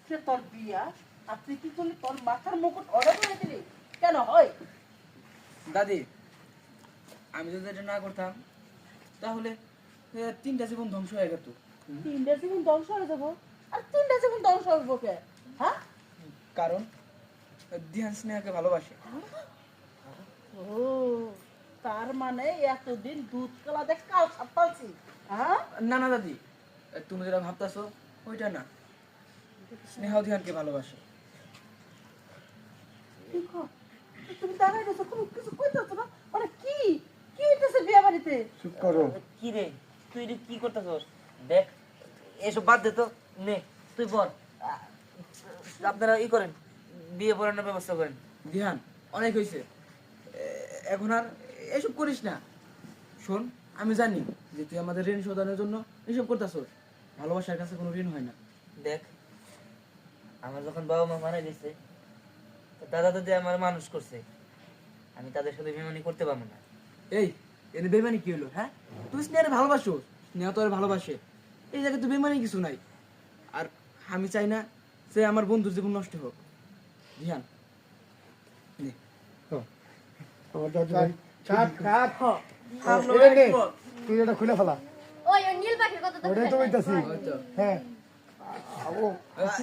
আজকে তোর বিয়া, আর তুই কি করলি? তোর মাথার মুকুট অর্ডার করে দিলি কেন? হয় দাদি, আমি যদি এটা না করতাম তাহলে তিনটা জীবন ধ্বংস হয়ে যেত। তিনটা জীবন ধ্বংস হয়ে যাবো? আর তিনটা জীবন ধ্বংস হইব কে? হ্যাঁ? কারণ ধ্যান স্নেহাকে ভালোবাসে। ও, তার মানে এতদিন দুধ কলা দেখ কাল ছাপালছি। হ্যাঁ, না না দাদি, তুমি যেটা ভাবতাছো ওইটা না, স্নেহাও ধ্যানকে ভালোবাসে। দেখো, তুমি দাঁড়াই গেছো, কোনো কিছু কইতেছো না। মানে কি কি হইতেছে বিয়া বাড়িতে? চুপ করো। কি রে, তুই এটা কি করতেছস? দেখ, এসব বাদ দে তো। নে, তুই বল। আপনারা ই করেন, বিয়ে পড়ানোর ব্যবস্থা করেন। ধ্যান, অনেক হয়েছে, এখন আর এসব করিস না। শোন, আমি জানি যে তুই আমাদের ঋণ শোধনের জন্য এসব করতেছস। ভালোবাসার কাছে কোনো ঋণ হয় না। দেখ, আমার যখন বাবা মা মারা গেছে, তো দাদা দাদি আমার মানুষ করছে, আমি তাদের সাথে বেমানি করতে পারবো না। এই, এনে বেমানি কি হলো? হ্যাঁ, তুই স্নেহারে ভালোবাসো, স্নেহা তোর ভালোবাসে, এই জায়গায় তুই বেমানি কিছু নাই। আর আমি চাই না সে আমার বন্ধুর জীবন নষ্ট হোক। ধ্যান, নে। আমার দাদু ভাই কাট কাট সামনে এই নে, রাখবো। তুই এটা খুলে ফেলা। ওই ওই নীল পাখির কথা তো ওটাই তো বলতেছি। হয়তো। হ্যাঁ ও